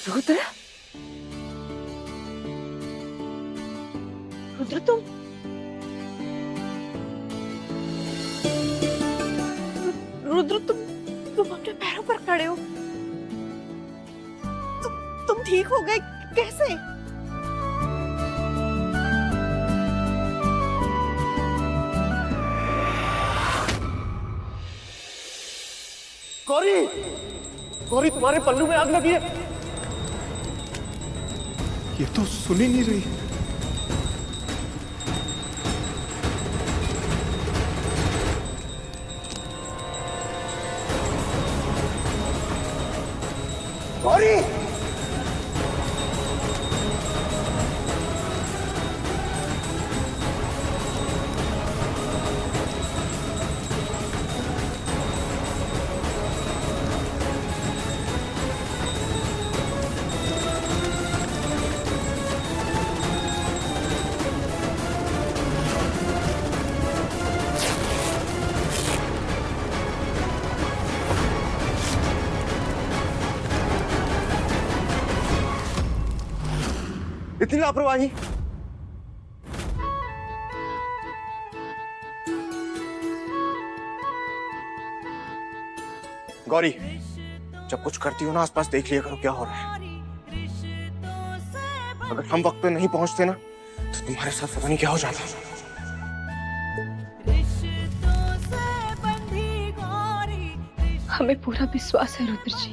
रुद्र, रुद्र तुम रुद्र तुम अपने पैरों पर खड़े हो। तुम ठीक हो गए कैसे? गौरी, गौरी तुम्हारे पल्लू में आग लगी है। ये तो सुन ही नहीं रही। गौरी, इतनी लापरवाही। गौरी, जब कुछ करती हो ना आसपास देख लिया करो क्या हो रहा है। अगर हम वक्त पे नहीं पहुंचते ना तो तुम्हारे साथ पता नहीं क्या हो जाता। हमें पूरा विश्वास है रुद्र जी,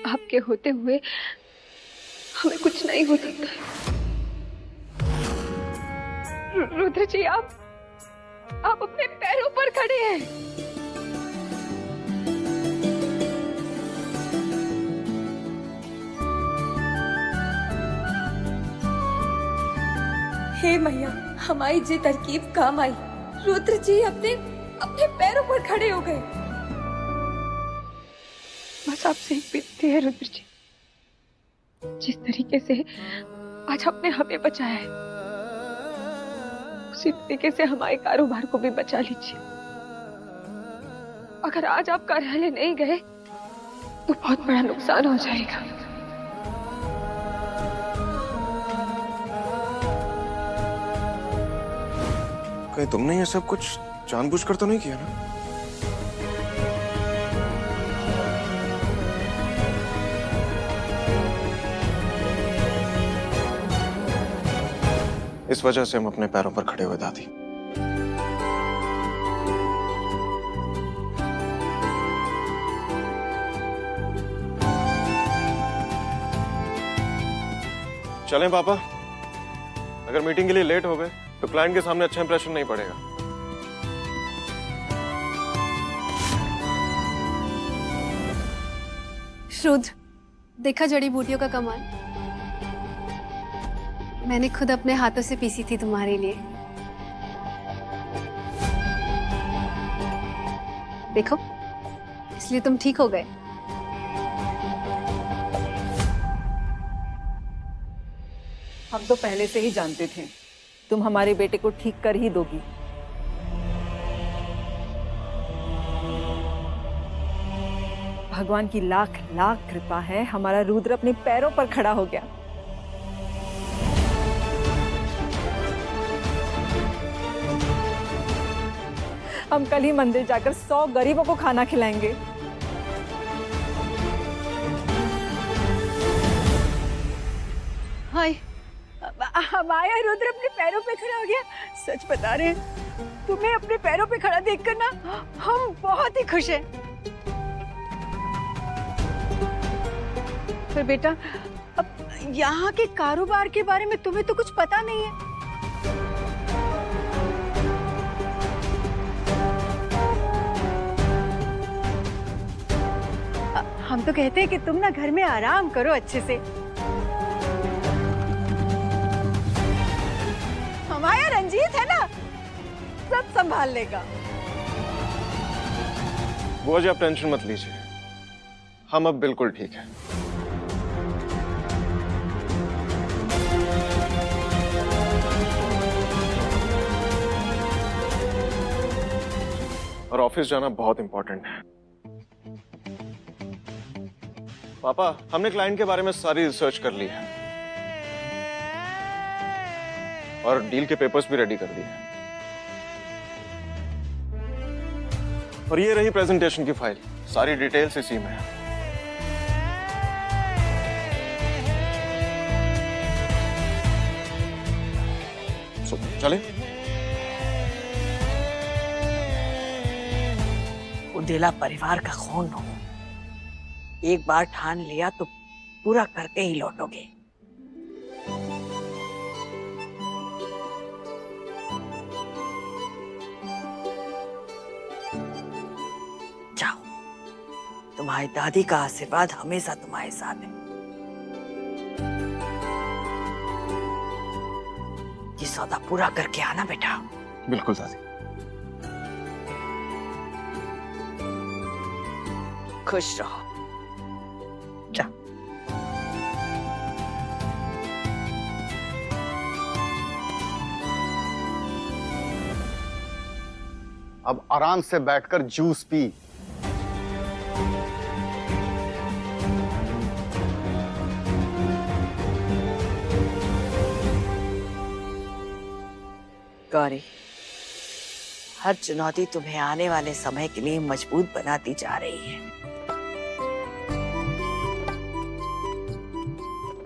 आपके होते हुए हमें कुछ नहीं हो सकता है। रुद्र जी, आप अपने पैरों पर खड़े हैं। हे मैया, हमारी जी तरकीब काम आई। रुद्र जी अपने पैरों पर खड़े हो गए। बस आपसे एक विनती है रुद्र जी, जिस तरीके से आज आपने हमें बचाया है उसी तरीके से हमारे कारोबार को भी बचा लीजिए। अगर आज आप कार्यालय नहीं गए तो बहुत बड़ा नुकसान हो जाएगा। कहीं तुमने ये सब कुछ जानबूझकर तो नहीं किया ना? इस वजह से हम अपने पैरों पर खड़े हुए दादी। चलें पापा, अगर मीटिंग के लिए लेट हो गए तो क्लाइंट के सामने अच्छा इंप्रेशन नहीं पड़ेगा। रुद्र, देखा जड़ी बूटियों का कमाल? मैंने खुद अपने हाथों से पीसी थी तुम्हारे लिए। देखो, इसलिए तुम ठीक हो गए। हम तो पहले से ही जानते थे तुम हमारे बेटे को ठीक कर ही दोगी। भगवान की लाख लाख कृपा है, हमारा रुद्र अपने पैरों पर खड़ा हो गया। हम कल ही मंदिर जाकर 100 गरीबों को खाना खिलाएंगे। हाय, हमारा रुद्र अपने पैरों पे खड़ा हो गया। सच बता रहे हैं, तुम्हें अपने पैरों पे खड़ा देखकर ना हम बहुत ही खुश हैं। पर बेटा, अब यहाँ के कारोबार के बारे में तुम्हें तो कुछ पता नहीं है। हम तो कहते हैं कि तुम ना घर में आराम करो अच्छे से। हमारा रंजीत है ना, सब संभाल लेगा। बुआ जी आप टेंशन मत लीजिए, हम अब बिल्कुल ठीक हैं। और ऑफिस जाना बहुत इंपॉर्टेंट है। पापा, हमने क्लाइंट के बारे में सारी रिसर्च कर ली है और डील के पेपर्स भी रेडी कर दिए हैं। और ये रही प्रेजेंटेशन की फाइल, सारी डिटेल्स इसी में है। चले। उदेला परिवार का खून हो, एक बार ठान लिया तो पूरा करके ही लौटोगे। जाओ, तुम्हारी दादी का आशीर्वाद हमेशा तुम्हारे साथ है। ये सौदा पूरा करके आना बेटा। बिल्कुल दादी। खुश रहो। जा। अब आराम से बैठकर जूस पी। गौरी, हर चुनौती तुम्हें आने वाले समय के लिए मजबूत बनाती जा रही है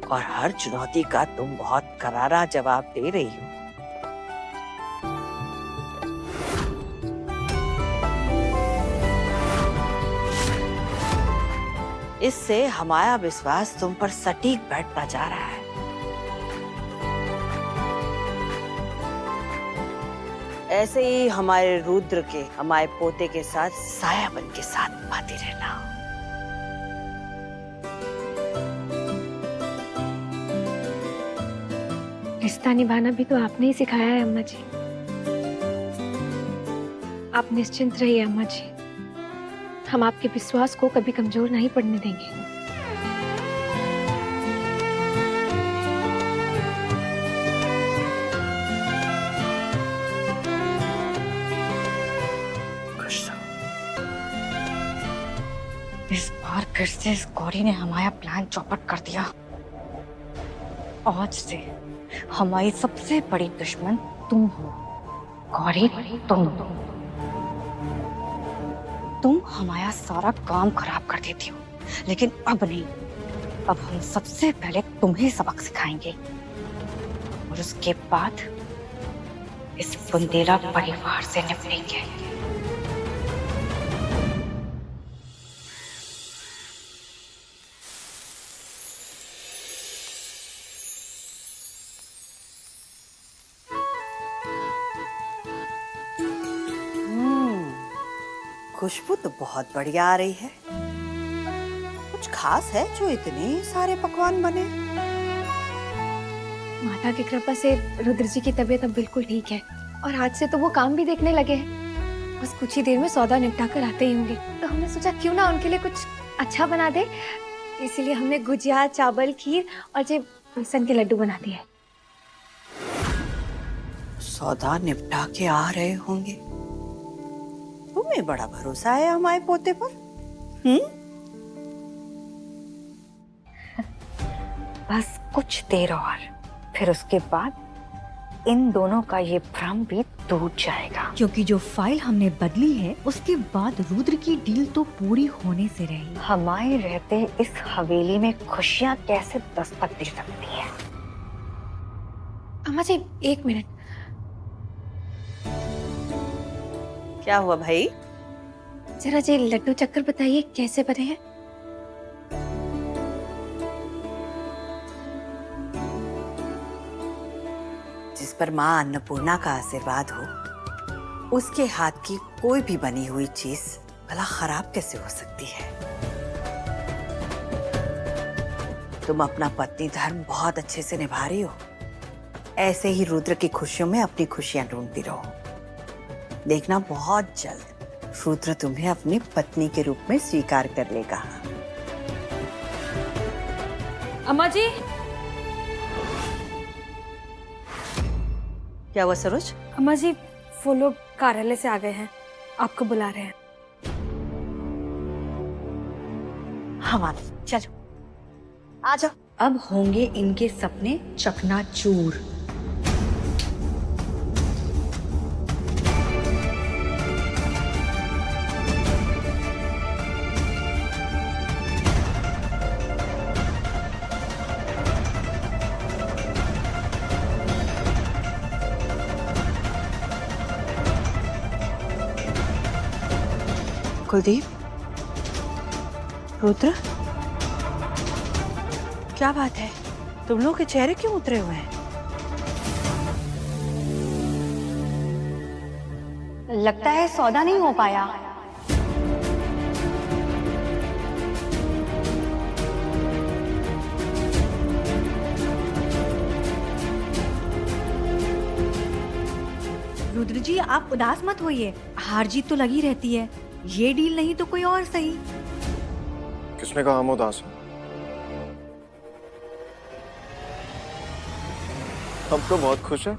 और हर चुनौती का तुम बहुत करारा जवाब दे रही हो। इससे हमारा विश्वास तुम पर सटीक बैठता जा रहा है। ऐसे ही हमारे रुद्र के, हमारे पोते के साथ साया बन के साथ निभाती रहना। रिश्ता निभाना भी तो आपने ही सिखाया है अम्मा जी। आप निश्चिंत रहिए अम्मा जी, हम आपके विश्वास को कभी कमजोर नहीं पड़ने देंगे। इस बार फिर से इस गौरी ने हमारा प्लान चौपट कर दिया। आज से हमारी सबसे बड़ी दुश्मन तुम हो गौरी, तुम हमारा सारा काम खराब कर देती हो, लेकिन अब नहीं। अब हम सबसे पहले तुम्हें सबक सिखाएंगे और उसके बाद इस बुंदेला परिवार से निपटेंगे। खुशबू तो बहुत बढ़िया आ रही है। कुछ खास है जो इतने सारे पकवान बने? माता की कृपा से रुद्र जी की तबीयत अब बिल्कुल ठीक है और आज से तो वो काम भी देखने लगे हैं। बस कुछ ही देर में सौदा निपटा कर आते ही होंगे, तो हमने सोचा क्यों ना उनके लिए कुछ अच्छा बना दे। इसीलिए हमने गुजिया, चावल, खीर और जे बेसन के लड्डू बना दिए। सौदा निपटा के आ रहे होंगे। तुम्हें बड़ा भरोसा है हमारे पोते पर। बस कुछ देर और, फिर उसके बाद इन दोनों का ये भ्रम भी टूट जाएगा। क्योंकि जो फाइल हमने बदली है उसके बाद रुद्र की डील तो पूरी होने से रही। हमारे रहते इस हवेली में खुशियां कैसे दस्तक दे सकती है? अम्मा जी एक मिनट। क्या हुआ भाई? जरा जी लड्डू चक्कर बताइए कैसे बने हैं? जिस पर माँ अन्नपूर्णा का आशीर्वाद हो, उसके हाथ की कोई भी बनी हुई चीज भला खराब कैसे हो सकती है? तुम अपना पत्नी धर्म बहुत अच्छे से निभा रही हो। ऐसे ही रुद्र की खुशियों में अपनी खुशियां ढूंढती रहो। देखना बहुत जल्द रुद्र तुम्हें अपनी पत्नी के रूप में स्वीकार कर लेगा। अम्मा जी। क्या हुआ सरोज? अम्मा जी वो लोग कार्यालय से आ गए हैं, आपको बुला रहे हैं। हाँ माँ, चलो। आ जाओ। अब होंगे इनके सपने चकनाचूर। कुलदीप, रुद्र, क्या बात है? तुम लोग के चेहरे क्यों उतरे हुए हैं? लगता है सौदा नहीं हो पाया। रुद्र जी आप उदास मत होइए, हार जीत तो लगी रहती है। ये डील नहीं तो कोई और सही। किसने कहा हम उदास हैं? हम तो बहुत खुश हैं।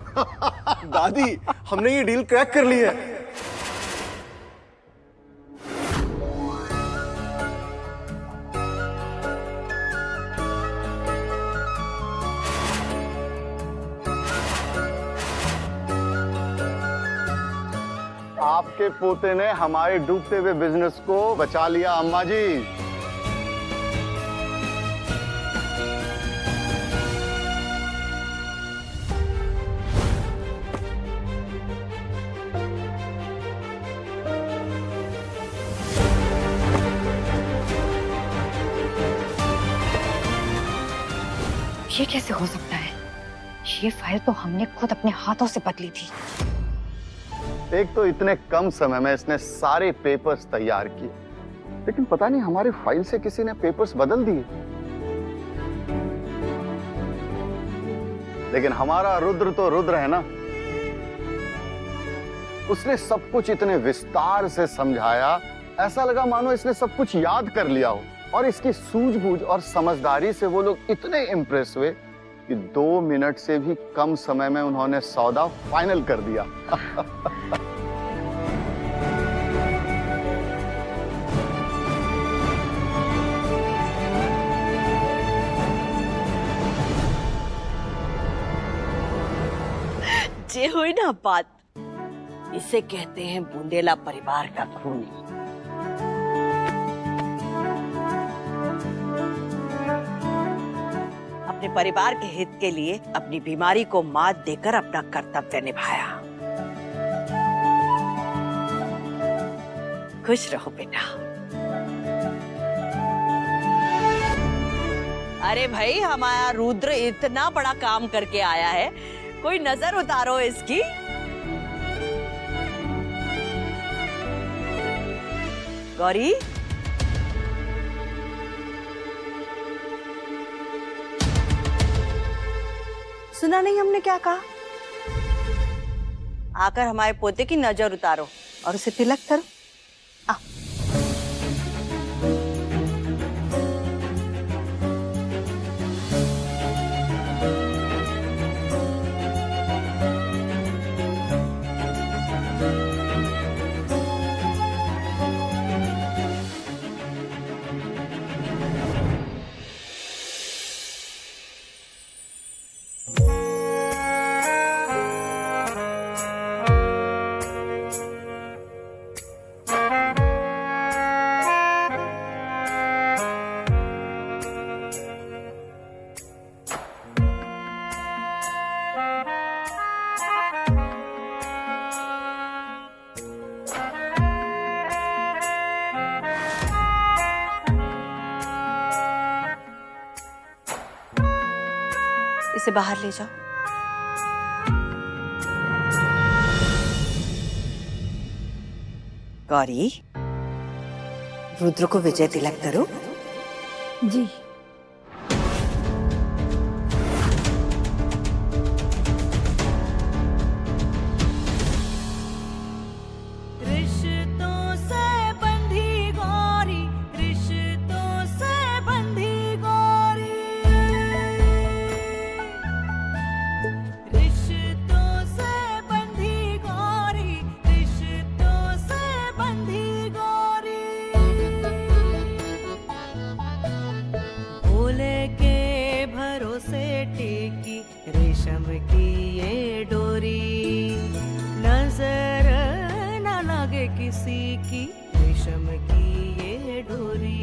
दादी, हमने ये डील क्रैक कर ली है। आपके पोते ने हमारे डूबते हुए बिजनेस को बचा लिया अम्मा जी। ये कैसे हो सकता है? ये फाइल तो हमने खुद अपने हाथों से बदली थी। एक तो इतने कम समय में इसने सारे पेपर्स तैयार किए, लेकिन पता नहीं हमारी फाइल से किसी ने पेपर्स बदल दिए। लेकिन हमारा रुद्र तो रुद्र है ना, उसने सब कुछ इतने विस्तार से समझाया, ऐसा लगा मानो इसने सब कुछ याद कर लिया हो। और इसकी सूझबूझ और समझदारी से वो लोग इतने इंप्रेस हुए कि 2 मिनट से भी कम समय में उन्होंने सौदा फाइनल कर दिया। जे हुई ना बात, इसे कहते हैं बुंदेला परिवार का खून। अपने परिवार के हित के लिए अपनी बीमारी को मात देकर अपना कर्तव्य निभाया। खुश रहो बेटा। अरे भाई, हमारा रुद्र इतना बड़ा काम करके आया है, कोई नजर उतारो इसकी। गौरी, सुना नहीं हमने क्या कहा? आकर हमारे पोते की नजर उतारो और उसे तिलक करो। आ। इसे बाहर ले जाओ। गौरी, रुद्र को विजय तिलक करो। जी। लेके से टेकी रेशम की ये डोरी, नजर न लगे किसी की रेशम की ये डोरी।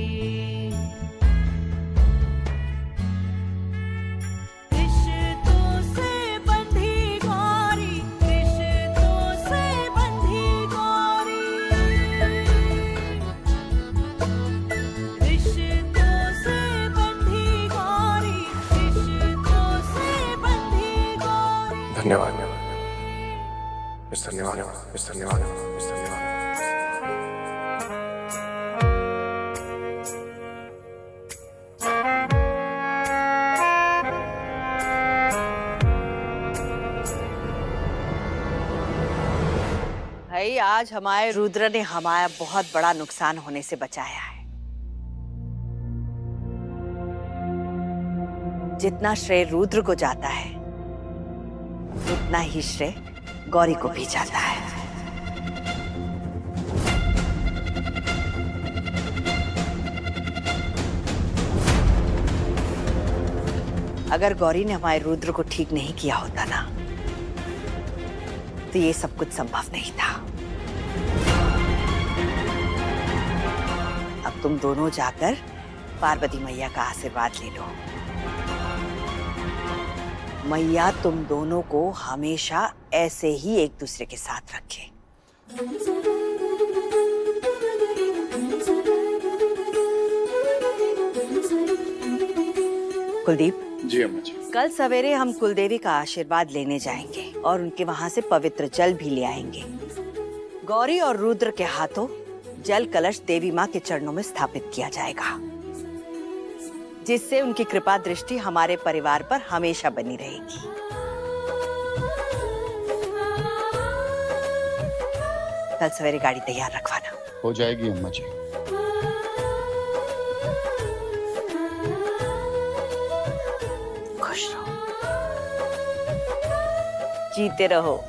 रिश्तों से बंधी गौरी, रिश्तों से बंधी गौरी, रिश्तों से बंधी गौरी, रिश्तों से बंधी गौरी। धन्यवाद इस धन्यवाद इस धन्यवाद इस धन्यवाद। भाई आज हमारे रुद्र ने हमारा बहुत बड़ा नुकसान होने से बचाया है। जितना श्रेय रुद्र को जाता है उतना ही श्रेय गौरी को भी जाता है। अगर गौरी ने हमारे रुद्र को ठीक नहीं किया होता ना तो ये सब कुछ संभव नहीं था। अब तुम दोनों जाकर पार्वती मैया का आशीर्वाद ले लो। मैया तुम दोनों को हमेशा ऐसे ही एक दूसरे के साथ रखे। कुलदीप जी अम्मा जी। कल सवेरे हम कुलदेवी का आशीर्वाद लेने जाएंगे और उनके वहां से पवित्र जल भी ले आएंगे। गौरी और रुद्र के हाथों जल कलश देवी माँ के चरणों में स्थापित किया जाएगा, जिससे उनकी कृपा दृष्टि हमारे परिवार पर हमेशा बनी रहेगी। कल सवेरे गाड़ी तैयार रखवाना। हो जाएगी अम्मा जी। खुश रहो, जीते रहो।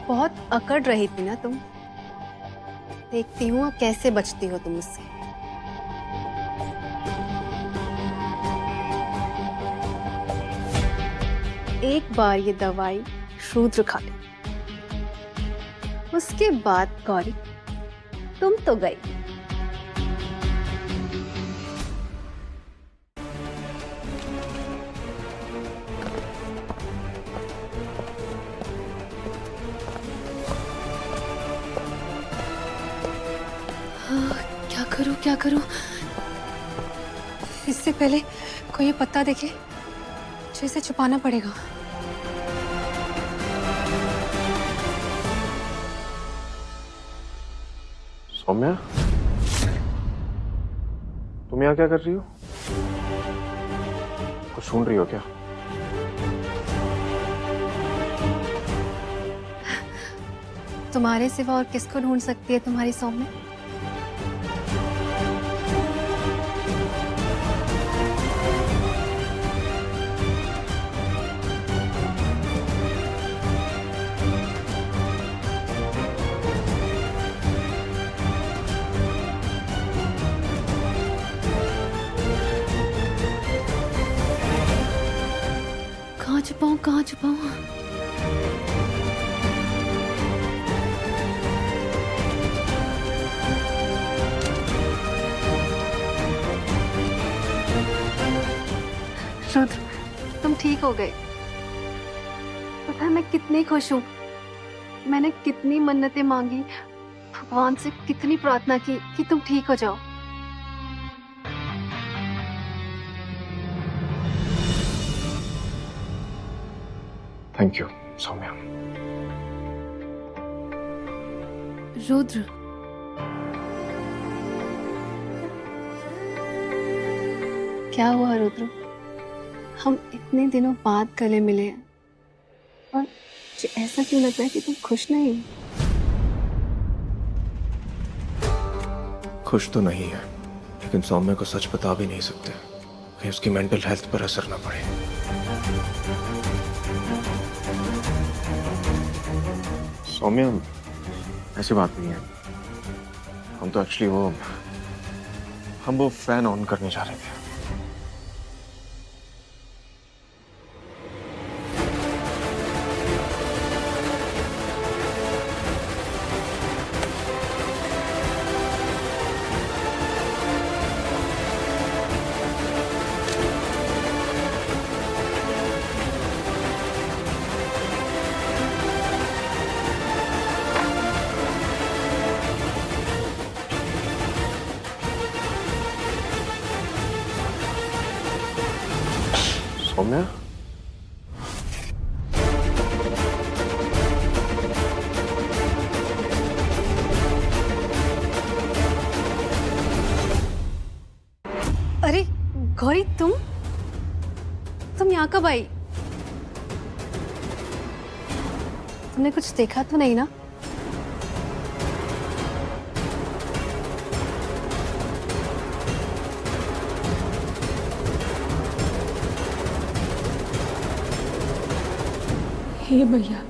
बहुत अकड़ रही थी ना तुम। देखती हूँ अब कैसे बचती हो तुम मुझसे। एक बार ये दवाई रुद्र खा ले, उसके बाद गौरी तुम तो गई। क्या करूं? इससे पहले कोई ये पत्ता देखे तो इसे छुपाना पड़ेगा। सौम्या, तुम यहाँ क्या कर रही हो? कुछ सुन रही हो क्या? तुम्हारे सिवा और किसको ढूंढ सकती है तुम्हारी सौम्या? कहाँ छुपाऊं? रुद्र, तुम ठीक हो गए। पता है मैं कितनी खुश हूँ। मैंने कितनी मन्नतें मांगी, भगवान से कितनी प्रार्थना की कि तुम ठीक हो जाओ। Thank you. सौम्या, रुद्र, क्या हुआ रुद्र? हम इतने दिनों बाद गले मिले हैं और मुझे ऐसा क्यों लग रहा है कि तुम खुश नहीं हो? खुश तो नहीं है, लेकिन सौम्या को सच बता भी नहीं सकते कहीं उसकी मेंटल हेल्थ पर असर ना पड़े। सौम्या, ऐसी बात नहीं है। हम तो एक्चुअली वो फैन ऑन करने जा रहे थे। सौम्या, अरे गौरी, तुम यहाँ कब आई? तुमने कुछ देखा तो नहीं ना? हे भैया,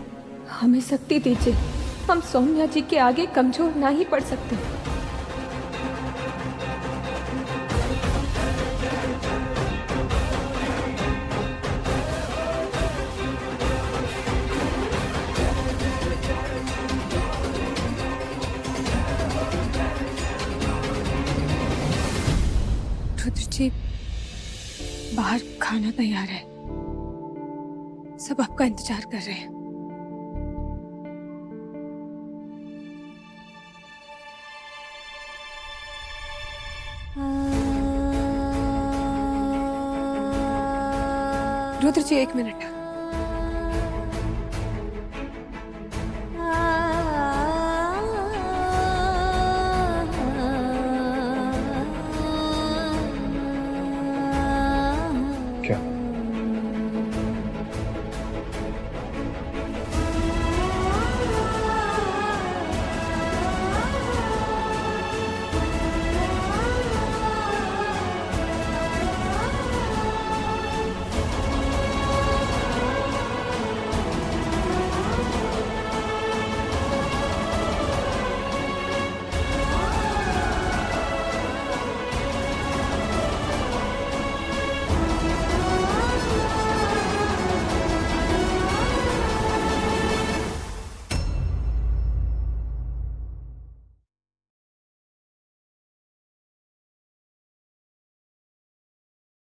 हमें शक्ति दीजिए। हम सौम्या जी के आगे कमजोर ना ही पड़ सकते। रुद्र जी, बाहर खाना तैयार है, सब आपका इंतजार कर रहे हैं। रुद्र जी, 1 मिनट।